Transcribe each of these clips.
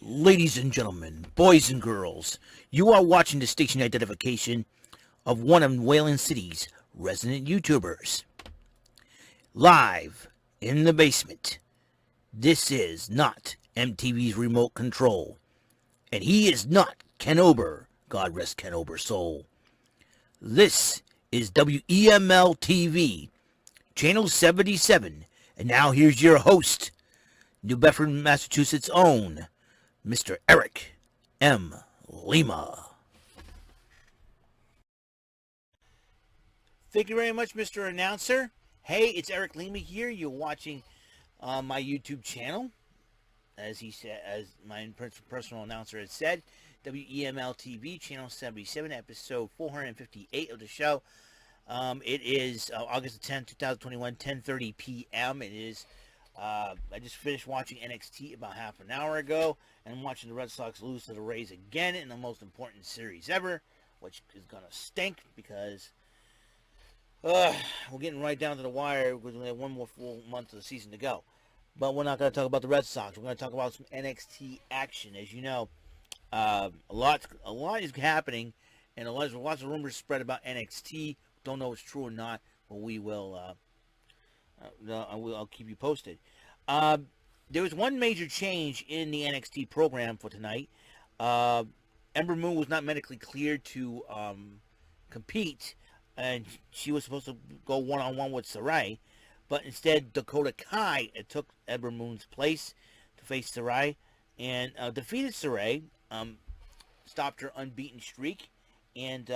Ladies and gentlemen, boys and girls, you are watching the station identification of one of Wayland City's resident YouTubers. Live in the basement. This is not MTV's remote control. And he is not Ken Ober. God rest Ken Ober's soul. This is WEML-TV, Channel 77. And now here's your host, New Bedford, Massachusetts' own, Mr. Eric M. Lima. Thank you very much, Mr. Announcer. Hey, it's Eric Lima here. You're watching my YouTube channel, as he said, as my personal announcer has said, WEML-TV, Channel 77, episode 458 of the show. It is August 10th, 2021, 10:30 p.m. It is. I just finished watching NXT about half an hour ago, and I'm watching the Red Sox lose to the Rays again in the most important series ever, which is going to stink because we're getting right down to the wire because we have one more full month of the season to go. But we're not going to talk about the Red Sox. We're going to talk about some NXT action. As you know, a lot is happening, and lots of rumors spread about NXT. Don't know if it's true or not, but we will. I'll keep you posted. There was one major change in the NXT program for tonight. Ember Moon was not medically cleared to compete, and she was supposed to go one-on-one with Sarray, but instead Dakota Kai took Ember Moon's place to face Sarray and defeated Sarray, stopped her unbeaten streak, and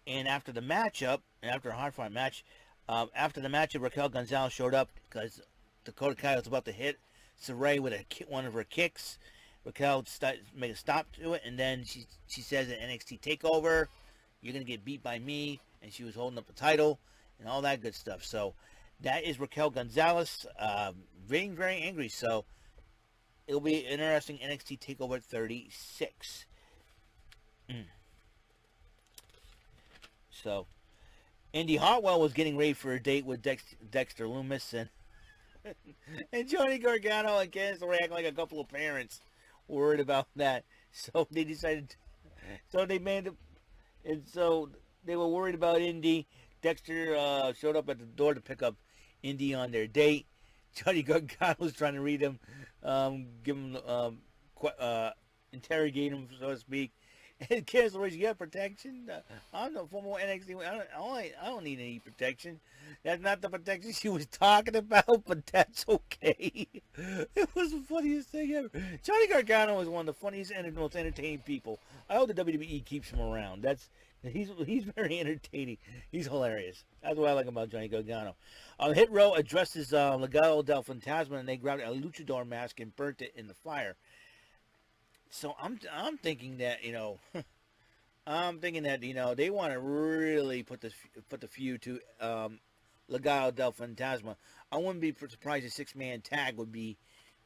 after the matchup, after a hard-fought match, after the matchup, Raquel Gonzalez showed up because Dakota Kai was about to hit Sarray with one of her kicks. Raquel made a stop to it, and then she says at NXT TakeOver, "You're going to get beat by me," and she was holding up the title and all that good stuff. So that is Raquel Gonzalez being very angry. So it'll be interesting. NXT TakeOver 36. So, Indi Hartwell was getting ready for a date with Dexter Lumis, and Johnny Gargano and Candice were acting like a couple of parents worried about that. So they decided, so they made it, and so they were worried about Indi. Dexter showed up at the door to pick up Indi on their date. Johnny Gargano was trying to read him, give him, interrogate him, so to speak. And Candice LeRae, you have protection? I'm the former NXT. I don't need any protection. That's not the protection she was talking about, but that's okay. It was the funniest thing ever. Johnny Gargano is one of the funniest and most entertaining people. I hope the WWE keeps him around. He's very entertaining. He's hilarious. That's what I like about Johnny Gargano. Hit Row addresses Legado del Fantasma, and they grabbed a luchador mask and burnt it in the fire. So I'm thinking that, they want to really put the feud to Legado del Fantasma. I wouldn't be surprised a 6-man tag would be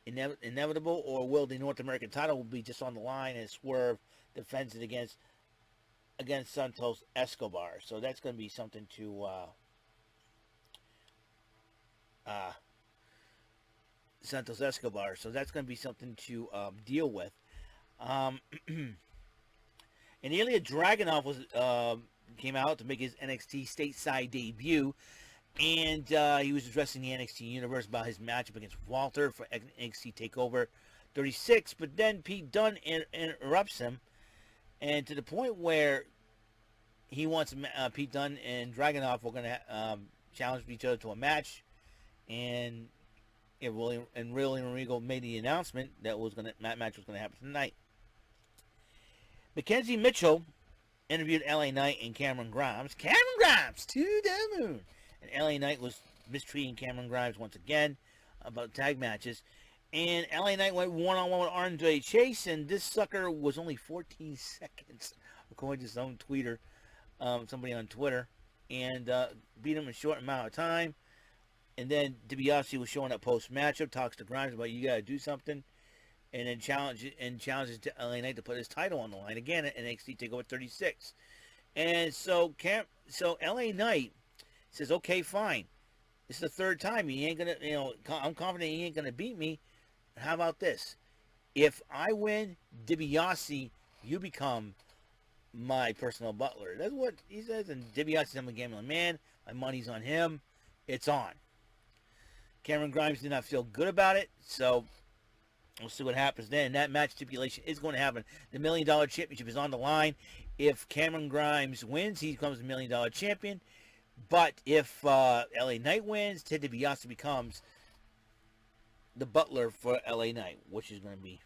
inevitable, or will the North American title will be just on the line and Swerve defends it against Santos Escobar. So that's going to be something to Santos Escobar. So that's going to be something to deal with. And Ilya Dragunov came out to make his NXT stateside debut, and he was addressing the NXT universe about his matchup against Walter for NXT TakeOver 36, but then Pete Dunne interrupts him, and to the point where he wants Pete Dunne and Dragunov were going to challenge each other to a match, and William Regal made the announcement that match was going to happen tonight. Mackenzie Mitchell interviewed LA Knight and Cameron Grimes. Cameron Grimes to the moon. And LA Knight was mistreating Cameron Grimes once again about tag matches. And LA Knight went one-on-one with Andre Chase, and this sucker was only 14 seconds, according to some tweeter, somebody on Twitter, and beat him in a short amount of time. And then DiBiase was showing up post-matchup, talks to Grimes about, you got to do something. And then challenges to LA Knight to put his title on the line again at NXT TakeOver 36. And so LA Knight says, okay, fine. This is the third time. He ain't gonna, I'm confident he ain't gonna beat me. How about this? If I win, DiBiase, you become my personal butler. That's what he says. And DiBiase, I'm a gambling man. My money's on him. It's on. Cameron Grimes did not feel good about it, so we'll see what happens then. That match stipulation is going to happen. The $1 Million Championship is on the line. If Cameron Grimes wins, he becomes the $1 Million Champion. But if LA Knight wins, Ted DiBiase becomes the butler for LA Knight, which is going to be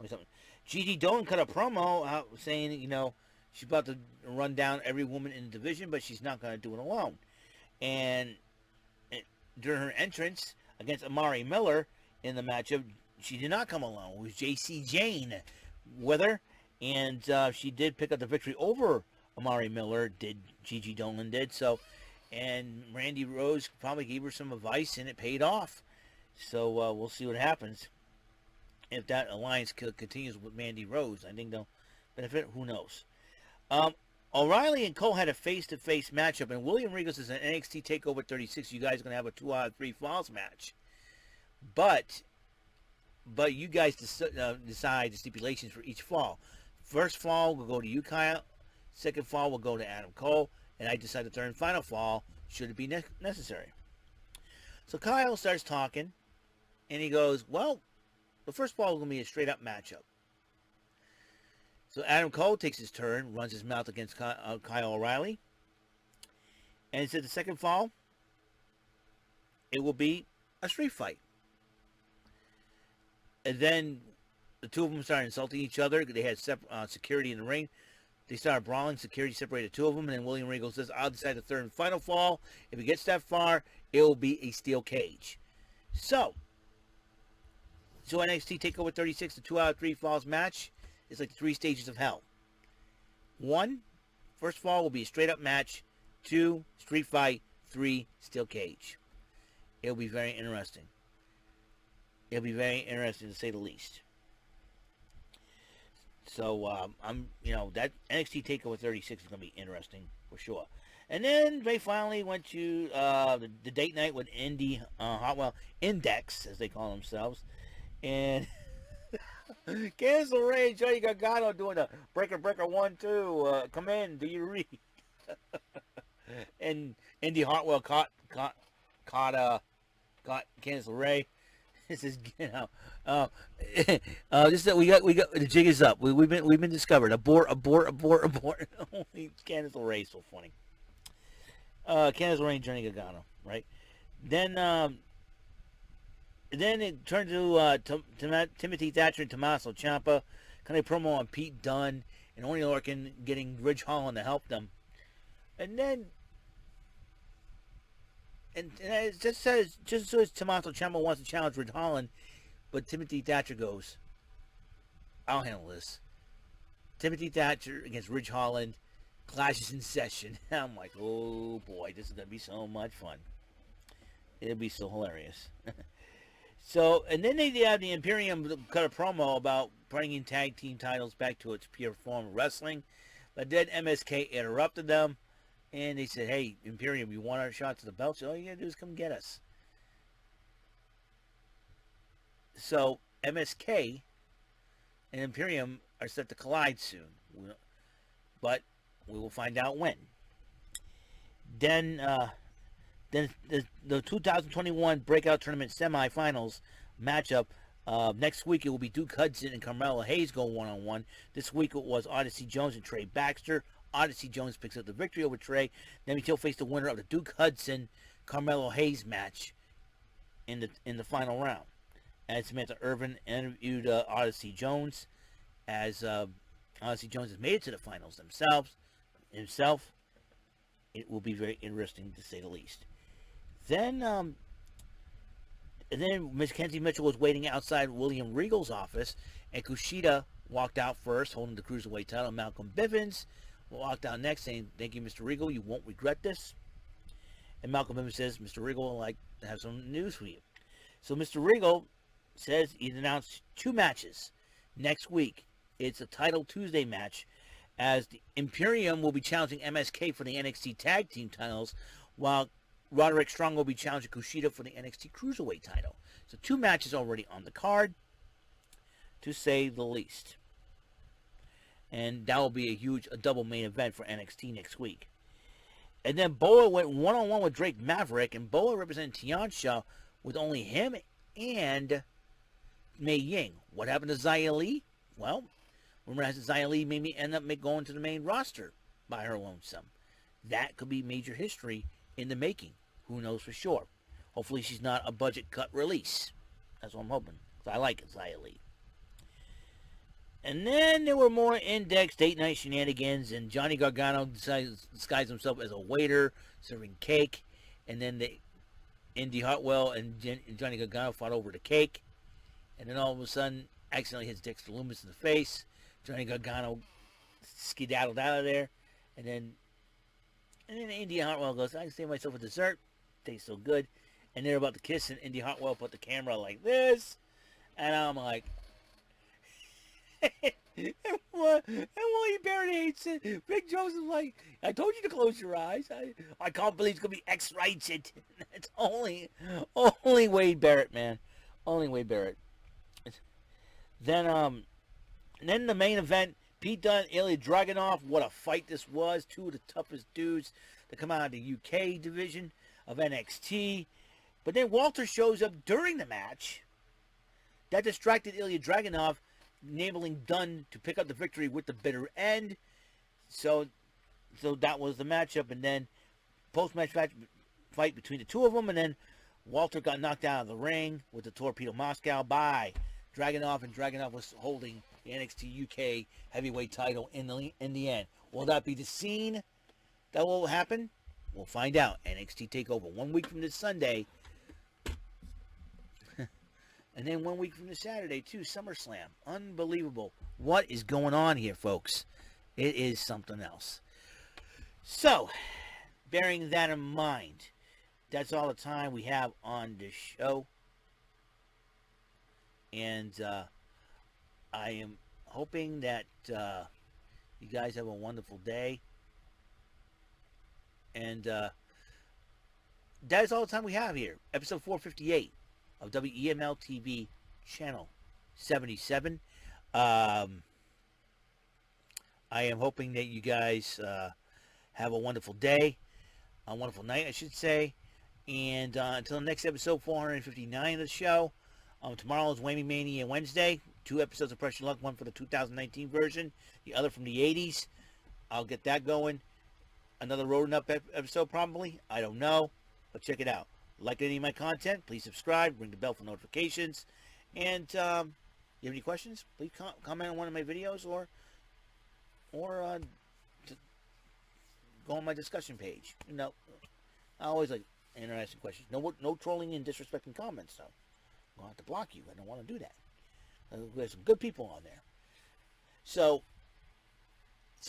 something. Gigi Dolan cut a promo saying, she's about to run down every woman in the division, but she's not going to do it alone. And during her entrance against Amari Miller in the matchup, she did not come alone. It was JC Jane with her, and she did pick up the victory over Amari Miller, Gigi Dolan did. So, and Randy Rose probably gave her some advice, and it paid off. So we'll see what happens. If that alliance continues with Mandy Rose, I think they'll benefit. Who knows? O'Reilly and Cole had a face-to-face matchup, and William Regal is an NXT TakeOver 36. You guys are going to have a 2 out of 3 falls match. But you guys decide the stipulations for each fall. First fall will go to you, Kyle. Second fall will go to Adam Cole. And I decide the third and final fall should it be necessary. So Kyle starts talking, and he goes, well, the first fall is going to be a straight-up matchup. So Adam Cole takes his turn, runs his mouth against Kyle O'Reilly. And he said the second fall, it will be a street fight. And then the two of them started insulting each other. They had security in the ring. They started brawling. Security separated the two of them. And then William Regal says, I'll decide the third and final fall. If it gets that far, it will be a steel cage. So NXT TakeOver 36, the 2 out of 3 falls match, is like 3 stages of hell. 1, first fall will be a straight-up match. 2, street fight. 3, steel cage. It'll be very interesting. It'll be very interesting, to say the least. So, that NXT TakeOver 36 is going to be interesting, for sure. And then they finally went to the date night with Indi Hartwell Index, as they call themselves. And Candice LeRae and Johnny Gargano doing the breaker 1-2. Come in, do you read? And Indi Hartwell caught Candice LeRae. This is this is we got the jig is up. We've been discovered. Abort. Only Candice LeRae is so funny. Candice LeRae and Johnny Gargano, right? Then it turned to Timothy Thatcher and Tommaso Ciampa. Kind of promo on Pete Dunne and Oney Lorcan getting Ridge Holland to help them. And then, and it just says Tommaso Ciampa wants to challenge Ridge Holland, but Timothy Thatcher goes, I'll handle this. Timothy Thatcher against Ridge Holland, clashes in session. I'm like, oh boy, this is going to be so much fun. It'll be so hilarious. So, and then they have the Imperium cut a promo about bringing tag team titles back to its pure form of wrestling. But then MSK interrupted them, and they said, hey, Imperium, you want our shot to the belt? So all you got to do is come get us. So, MSK and Imperium are set to collide soon. But we will find out when. Then the 2021 Breakout Tournament semifinals matchup. Next week it will be Duke Hudson and Carmelo Hayes go one-on-one. This week it was Odyssey Jones and Trey Baxter. Odyssey Jones picks up the victory over Trey. Then he'll face the winner of the Duke Hudson Carmelo Hayes match in the final round. And Samantha Irvin interviewed Odyssey Jones, as Odyssey Jones has made it to the finals himself. It will be very interesting, to say the least. Then Miss Kenzie Mitchell was waiting outside William Regal's office, and Kushida walked out first, holding the Cruiserweight title. Malcolm Bivens walked out next, saying, thank you, Mr. Regal, you won't regret this. And Malcolm Bivens says, Mr. Regal, I'd like to have some news for you. So Mr. Regal says he's announced 2 matches next week. It's a Title Tuesday match, as the Imperium will be challenging MSK for the NXT Tag Team titles, while Roderick Strong will be challenging Kushida for the NXT Cruiserweight title. So 2 matches already on the card, to say the least. And that will be a double main event for NXT next week. And then Boa went one-on-one with Drake Maverick, and Boa represented Tiansha with only him and Mei Ying. What happened to Xia Li? Well, rumor has it Xia Li maybe end up going to the main roster by her lonesome. That could be major history in the making. Who knows for sure? Hopefully she's not a budget cut release. That's what I'm hoping. I like it, Xia Li. And then there were more Index date night shenanigans, and Johnny Gargano disguised himself as a waiter serving cake. And then Indi Hartwell and Johnny Gargano fought over the cake. And then all of a sudden, accidentally hits Dexter Lumis in the face. Johnny Gargano skedaddled out of there. And then Indi Hartwell goes, I can save myself a dessert. Tastes so good. And they're about to kiss, and Indi Hartwell put the camera like this. And I'm like... and Willie Barrett hates it. Big Joseph's like, I told you to close your eyes. I can't believe it's going to be X-rated. It's only Wade Barrett, man. Only Wade Barrett. Then the main event, Pete Dunne, Ilya Dragunov. What a fight this was. 2 of the toughest dudes to come out of the UK division of NXT. But then Walter shows up during the match. That distracted Ilya Dragunov, enabling Dunne to pick up the victory with the bitter end. So that was the matchup. And then post-match fight between the 2 of them. And then Walter got knocked out of the ring with the Torpedo Moscow by Dragunov. And Dragunov was holding the NXT UK heavyweight title in the end. Will that be the scene that will happen? We'll find out. NXT TakeOver 1 week from this Sunday. And then 1 week from this Saturday, too, SummerSlam. Unbelievable. What is going on here, folks? It is something else. So, bearing that in mind, that's all the time we have on this show. And I am hoping that you guys have a wonderful day. And that is all the time we have here. Episode 458. Of WEML-TV channel 77. I am hoping that you guys have a wonderful day, a wonderful night, I should say. And until the next episode, 459 of the show. Tomorrow is Whammy Mania Wednesday. 2 episodes of Pressure Luck, one for the 2019 version, the other from the 80s. I'll get that going. Another Rolling Up episode probably. I don't know, but check it out. Like any of my content, please subscribe, ring the bell for notifications, and you have any questions, please comment on one of my videos or go on my discussion page. You know, I always like interesting questions. No trolling and disrespecting comments, though. I'm going to have to block you. I don't want to do that. There's some good people on there. So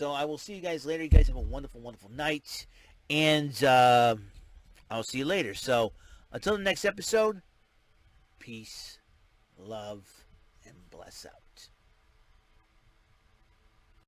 I will see you guys later. You guys have a wonderful, wonderful night, and I'll see you later. So, until the next episode, peace, love, and bless out.